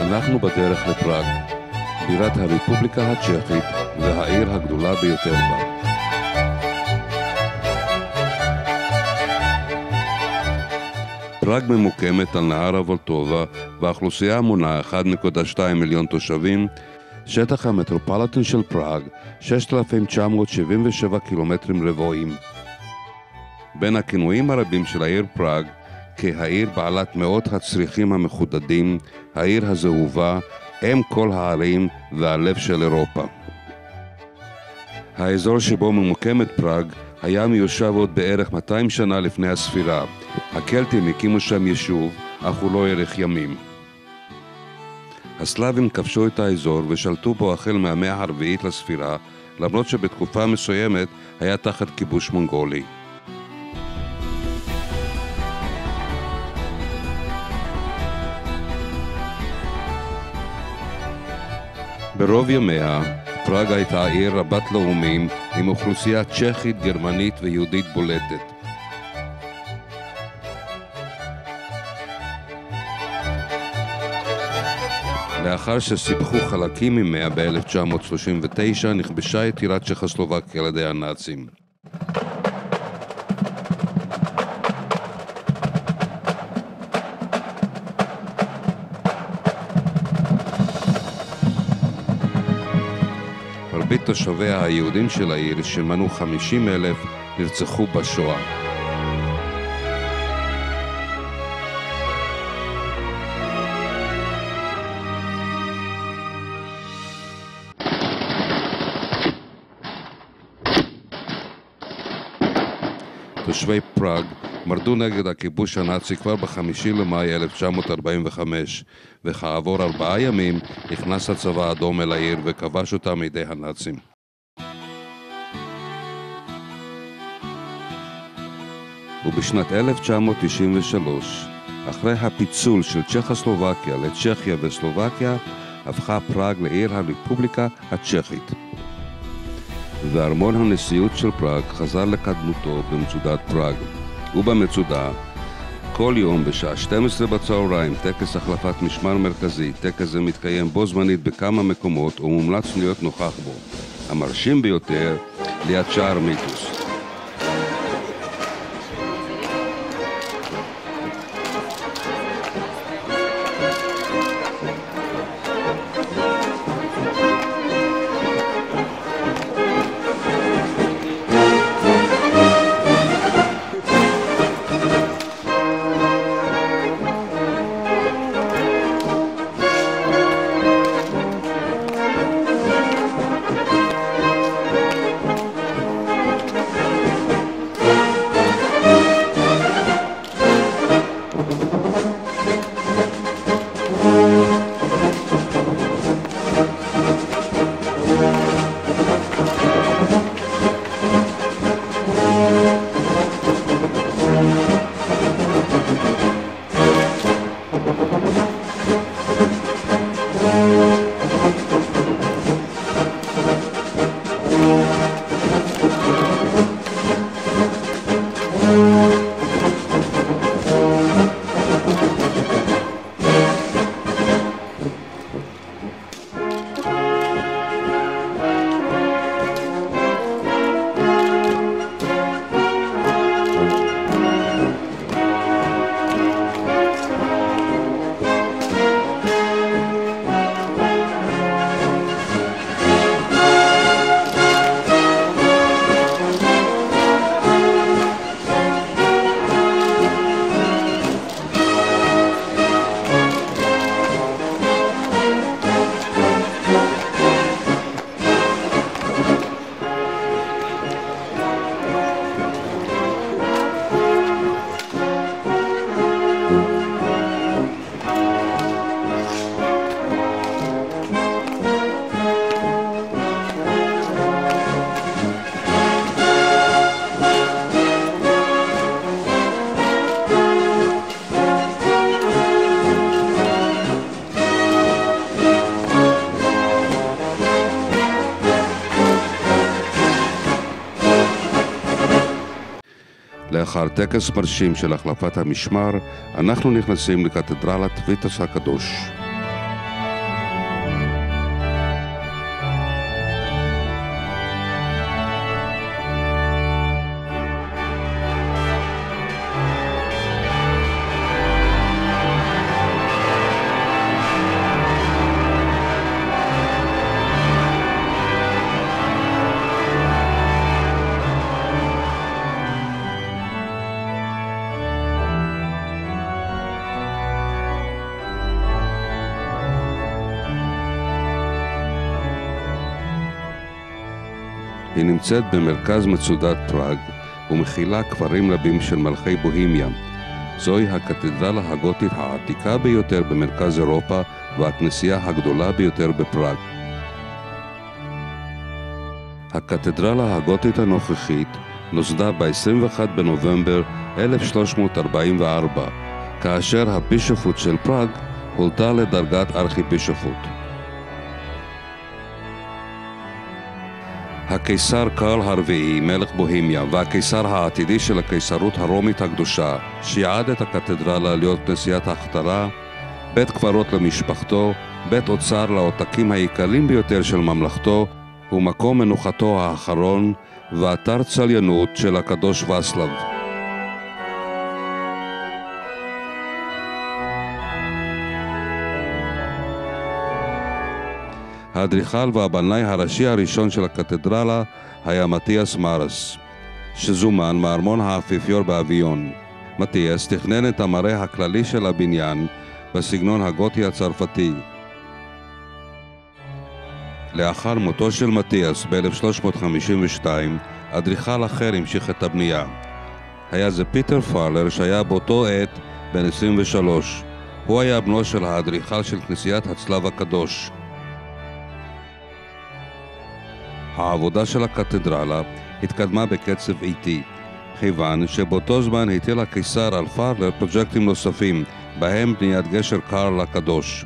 אנחנו בדרך לפראג, בירת הרפובליקה הצ'כית והעיר הגדולה ביותר בה. פראג ממוקמת על נהר הוולטובה, והאוכלוסייה מונה 1.2 מיליון תושבים. שטח המטרופוליטן של פראג 6,977 קילומטרים רבועים. בין הכינויים הרבים של העיר פראג, כהעיר בעלת מאות הצריחים המחודדים, העיר הזהובה, אם כל הערים והלב של אירופה. האזור שבו ממוקמת פראג היה מיושב עוד בערך 200 שנה לפני הספירה. הקלטים הקימו שם יישוב, אך הוא לא האריך ימים. הסלאבים כבשו את האזור ושלטו בו החל מהמאה הרביעית לספירה, למרות שבתקופה מסוימת היה תחת כיבוש מונגולי. ברוב ימיה, פראג הייתה עיר רבת לאומים עם אוכלוסייה צ'כית, גרמנית ויהודית בולטת. לאחר שסיפחו חלקים ממאה ב-1939, נכבשה יתירת צ'כוסלובקיה על ידי הנאצים. מרבית תושביה היהודים של העיר, שמנו 50,000, נרצחו בשואה. תושבי פראג מרדו נגד הכיבוש הנאצי כבר ב5 למאי 1945, וכעבור 4 ימים נכנס הצבא האדום אל העיר וכבש אותה מידי הנאצים. ובשנת 1993, אחרי הפיצול של צ'כוסלובקיה לצ'כיה וסלובקיה, הפכה פראג לעיר הרפובליקה הצ'כית. וארמון הנשיאות של פראג חזר לקדמותו במצודת פראג. ובמצודה, כל יום בשעה 12 בצהריים, טקס החלפת משמר מרכזי. טקס זה מתקיים בו זמנית בכמה מקומות ומומלץ להיות נוכח בו. המרשים ביותר, ליד שער מיתוס. לאחר טקס מרשים של החלפת המשמר, אנחנו נכנסים לקתדרלת ויטוס הקדוש. היא נמצאת במרכז מצודת פראג ומכילה כפרים רבים של מלכי בוהמיה. זוהי הקתדרלה הגותית העתיקה ביותר במרכז אירופה והכנסייה הגדולה ביותר בפראג. הקתדרלה הגותית הנוכחית נוסדה ב-21 בנובמבר 1344, כאשר הבישופות של פראג הולדה לדרגת ארכיבישופות. הקיסר קרל הרביעי, מלך בוהמיה, והקיסר העתידי של הקיסרות הרומית הקדושה, שיעד את הקתדרלה להיות כנסיית ההכתרה, בית קברות למשפחתו, בית אוצר לעותקים היקרים ביותר של ממלכתו, ומקום מנוחתו האחרון, ואתר צליינות של הקדוש ואסלב. האדריכל והבנאי הראשי הראשון של הקתדרלה היה מתיאס מרס, שזומן מארמון האפיפיור באביון. מתיאס תכנן את המראה הכללי של הבניין בסגנון הגותי הצרפתי. לאחר מותו של מתיאס ב-1352, אדריכל אחר המשיך את הבנייה. היה זה פיטר פארלר, שהיה באותו עת בן 23. הוא היה בנו של האדריכל של כנסיית הצלב הקדוש. העבודה של הקתדרלה התקדמה בקצב איטי, כיוון שבאותו זמן הטיל הקיסר על פארלר פרויקטים נוספים, בהם בניית גשר קרל הקדוש.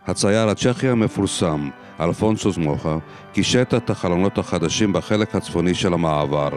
הצייר הצ'כי המפורסם, אלפונסוס מוחה, קישט את החלונות החדשים בחלק הצפוני של המעבר.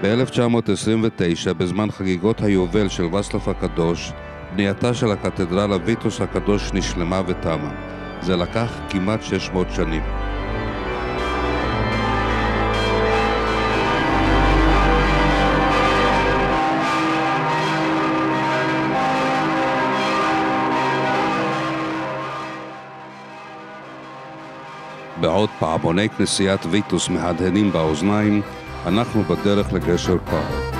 ב-1929, בזמן חגיגות היובל של ואסלב הקדוש, בנייתה של הקתדרלה ויטוס הקדוש נשלמה ותמה. זה לקח כמעט 600 שנים. בעוד פעמוני כנסיית ויטוס מהדהדים באוזניים, אנחנו בדרך לגשר קרל.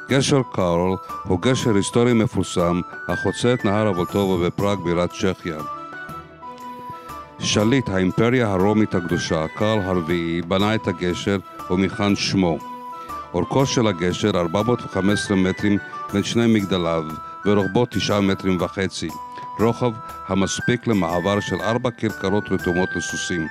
גשר קרל הוא גשר היסטורי מפורסם החוצה את נהר הוולטובה בפראג בירת צ'כיה. שליט האימפריה הרומית הקדושה, קרל הרביעי, בנה את הגשר ומכאן שמו. אורכו של הגשר 415 מטרים בין שני מגדליו ורוחבו 9.5 מטרים. רוחב המספיק למעבר של 4 כרכרות רתומות לסוסים.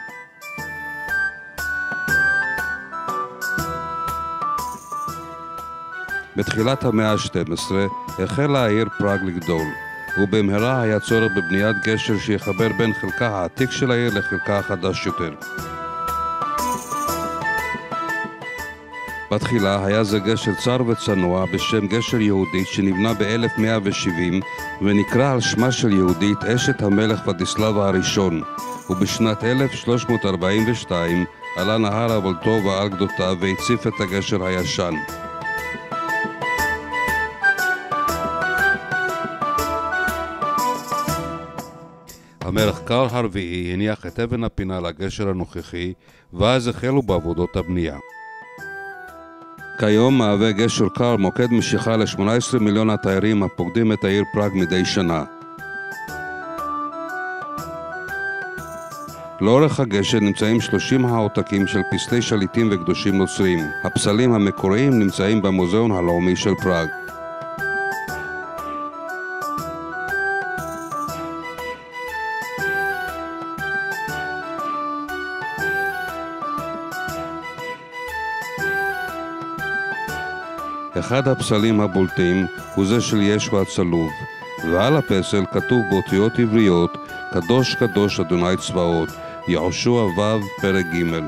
בתחילת המאה ה-12 החלה העיר פראג לגדול, ובמהרה היה צורך בבניית גשר שיחבר בין חלקה העתיק של העיר לחלקה החדש יותר. בתחילה היה זה גשר צר וצנוע בשם גשר יהודית שנבנה ב-1170 ונקרא על שמה של יהודית אשת המלך ודיסלב הראשון, ובשנת 1342 עלה נהר הוולטובה על גדותיו והציף את הגשר הישן. המלך קרל הרביעי הניח את אבן הפינה לגשר הנוכחי, ואז החלו בעבודות הבנייה. כיום מהווה גשר קרל מוקד משיכה ל-18 מיליון התיירים הפוקדים את העיר פראג מדי שנה. לאורך הגשר נמצאים 30 העותקים של פסלי שליטים וקדושים נוצרים. הפסלים המקוריים נמצאים במוזיאון הלאומי של פראג. אחד הפסלים הבולטים הוא זה של ישוע הצלוב, ועל הפסל כתוב באותיות עבריות קדוש קדוש אדוני צבאות, יהושע ו' פרק ג'.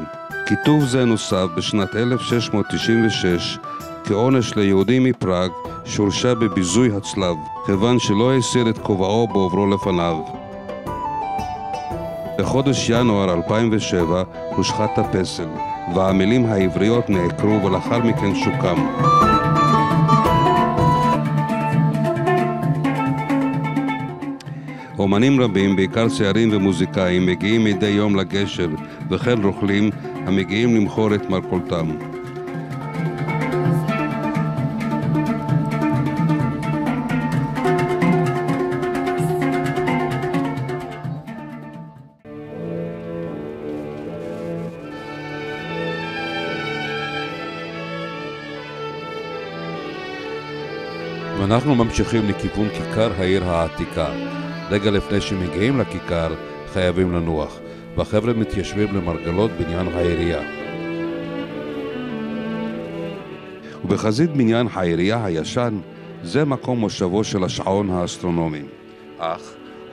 כיתוב זה נוסף בשנת 1696 כעונש ליהודי מפראג שהורשע בביזוי הצלב, כיוון שלא הסיר את כובעו בעוברו לפניו. בחודש ינואר 2007 הושחת הפסל, והמילים העבריות נעקרו ולאחר מכן שוקם. אומנים רבים, בעיקר צעירים ומוזיקאים, מגיעים מדי יום לגשר, וכן רוכלים המגיעים למכור את מרכולתם. ואנחנו ממשיכים לכיוון כיכר העיר העתיקה. רגע לפני שמגיעים לכיכר חייבים לנוח, והחבר'ה מתיישבים למרגלות בניין העירייה. ובחזית בניין העירייה הישן זה מקום מושבו של השעון האסטרונומי, אך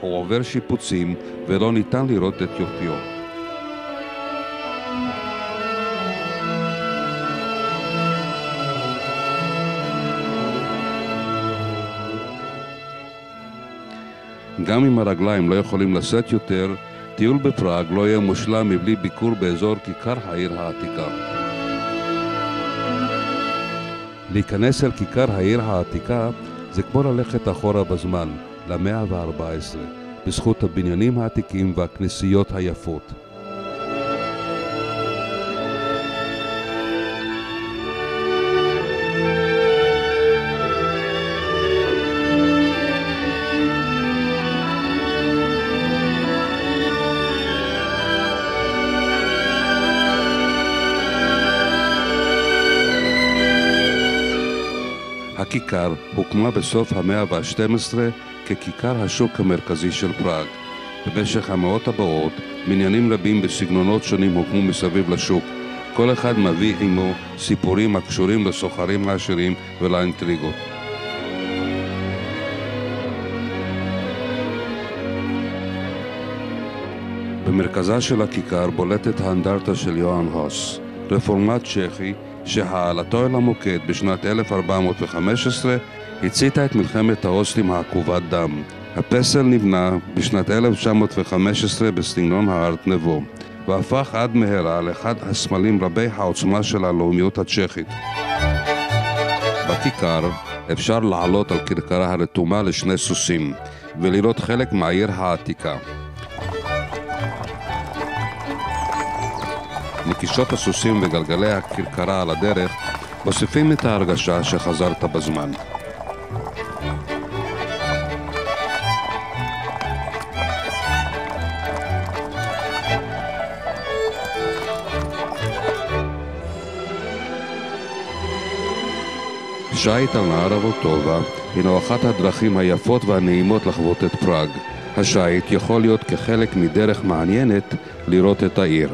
הוא עובר שיפוצים ולא ניתן לראות את יופיו. גם אם הרגליים לא יכולים לשאת יותר, טיול בפראג לא יהיה מושלם מבלי ביקור באזור כיכר העיר העתיקה. להיכנס אל כיכר העיר העתיקה זה כמו ללכת אחורה בזמן, למאה ה-14, בזכות הבניינים העתיקים והכנסיות היפות. הכיכר הוקמה בסוף המאה ה-12 ככיכר השוק המרכזי של פראג. במשך המאות הבאות, בניינים רבים בסגנונות שונים הוקמו מסביב לשוק. כל אחד מביא עמו סיפורים הקשורים לסוחרים העשירים ולאינטריגות. במרכזה של הכיכר בולטת האנדרטה של יוהאן הוס, רפורמט צ'כי שהעלתו אל המוקד בשנת 1415 הציתה את מלחמת האוסטים העקובת דם. הפסל נבנה בשנת 1915 בסגנון הארט נבו, והפך עד מהרה לאחד הסמלים רבי העוצמה של הלאומיות הצ'כית. בכיכר אפשר לעלות על כרכרה הרתומה לשני סוסים ולראות חלק מהעיר העתיקה. נקישות הסוסים וגלגלי הכרכרה על הדרך מוסיפים את ההרגשה שחזרת בזמן. שיט על נהר הוולטובה הינו אחת הדרכים היפות והנעימות לחוות את פראג. השיט יכול להיות כחלק מדרך מעניינת לראות את העיר.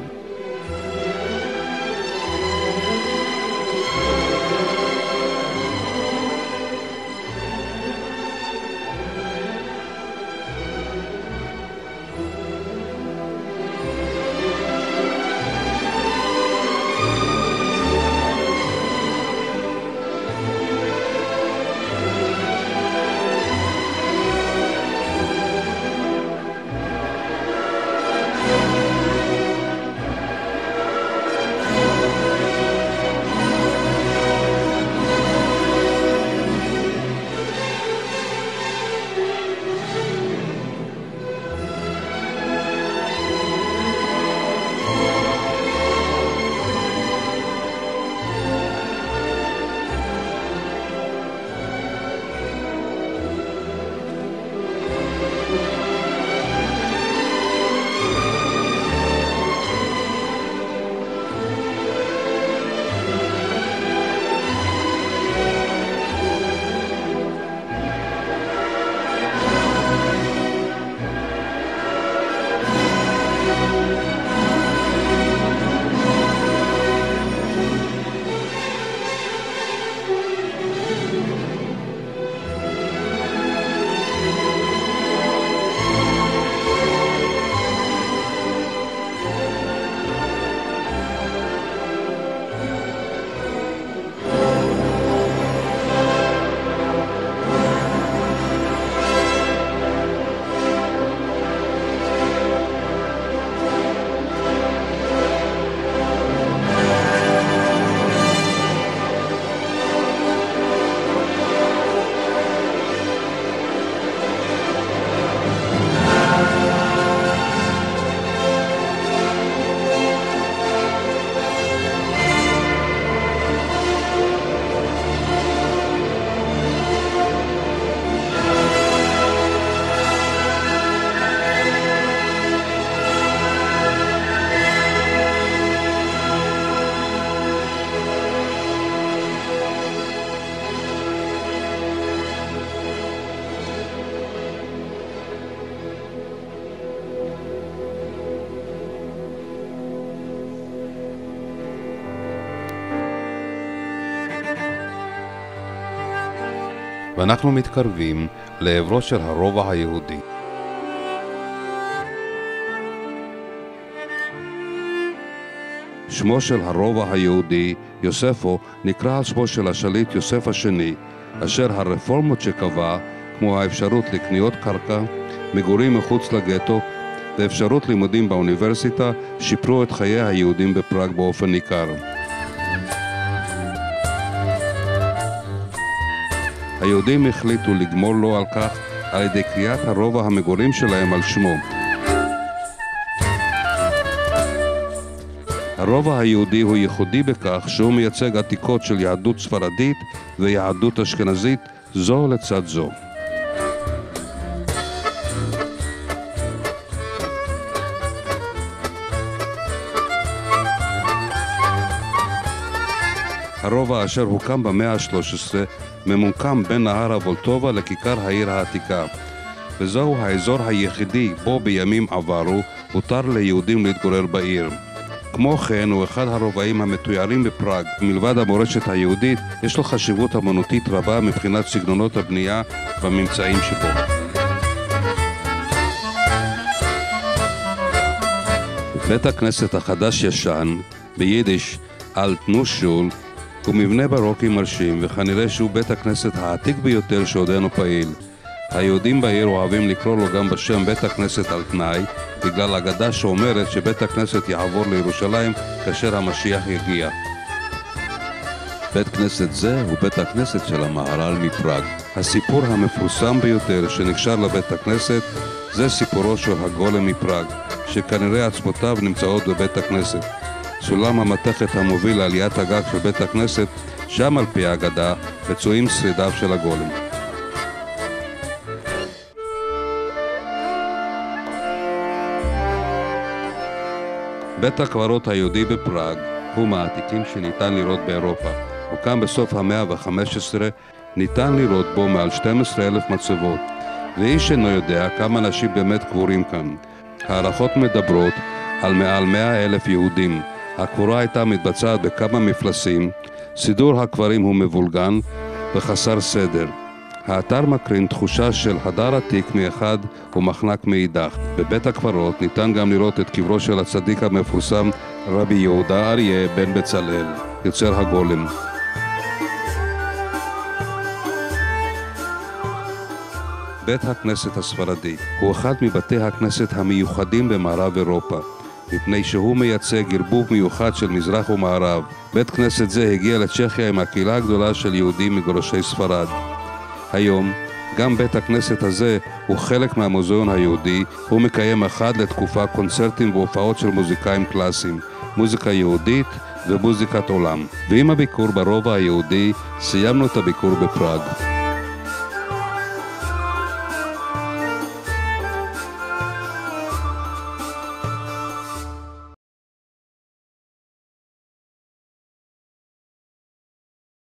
ואנחנו מתקרבים לעברו של הרובע היהודי. שמו של הרובע היהודי, יוספו, נקרא על שמו של השליט יוסף השני, אשר הרפורמות שקבע, כמו האפשרות לקניות קרקע, מגורים מחוץ לגטו ואפשרות לימודים באוניברסיטה, שיפרו את חיי היהודים בפראג באופן ניכר. היהודים החליטו לגמול לו על כך על ידי קריאת הרובע המגורים שלהם על שמו. הרובע היהודי הוא ייחודי בכך שהוא מייצג עתיקות של יהדות ספרדית ויהדות אשכנזית זו לצד זו. הרובע אשר הוקם במאה ה-13 ממוקם בין נהר הוולטובה לכיכר העיר העתיקה, וזהו האזור היחידי בו בימים עברו הותר ליהודים להתגורר בעיר. כמו כן הוא אחד הרובעים המתוירים בפראג. מלבד המורשת היהודית יש לו חשיבות אמנותית רבה מבחינת סגנונות הבנייה והממצאים שבו. בית הכנסת החדש-ישן, ביידיש אלט-נושול, הוא מבנה ברוקי מרשים, וכנראה שהוא בית הכנסת העתיק ביותר שעודנו פעיל. היהודים בעיר אוהבים לקרוא לו גם בשם בית הכנסת על תנאי, בגלל אגדה שאומרת שבית הכנסת יעבור לירושלים כאשר המשיח יגיע. בית כנסת זה הוא בית הכנסת של המהר"ל מפראג. הסיפור המפורסם ביותר שנקשר לבית הכנסת זה סיפורו של הגולם מפראג, שכנראה עצמותיו נמצאות בבית הכנסת. סולם המתכת המוביל לעליית הגג של בית הכנסת, שם על פי האגדה מצויים שרידיו של הגולם. בית הקברות היהודי בפראג הוא מהעתיקים שניתן לראות באירופה. הוקם בסוף המאה ה-15, ניתן לראות בו מעל 12,000 מצבות, ואיש אינו יודע כמה אנשים באמת קבורים כאן. הערכות מדברות על מעל 100,000 יהודים. הקבורה הייתה מתבצעת בכמה מפלסים, סידור הקברים הוא מבולגן וחסר סדר. האתר מקרין תחושה של הדר עתיק מאחד ומחנק מאידך. בבית הקברות ניתן גם לראות את קברו של הצדיק המפורסם רבי יהודה אריה בן בצלאל, יוצר הגולם. בית הכנסת הספרדי הוא אחד מבתי הכנסת המיוחדים במערב אירופה, מפני שהוא מייצג ערבוב מיוחד של מזרח ומערב. בית כנסת זה הגיע לצ'כיה עם הקהילה הגדולה של יהודים מגורשי ספרד. היום, גם בית הכנסת הזה הוא חלק מהמוזיאון היהודי. הוא מקיים אחת לתקופה קונצרטים והופעות של מוזיקאים קלאסיים, מוזיקה יהודית ומוזיקת עולם. ועם הביקור ברובע היהודי סיימנו את הביקור בפראג.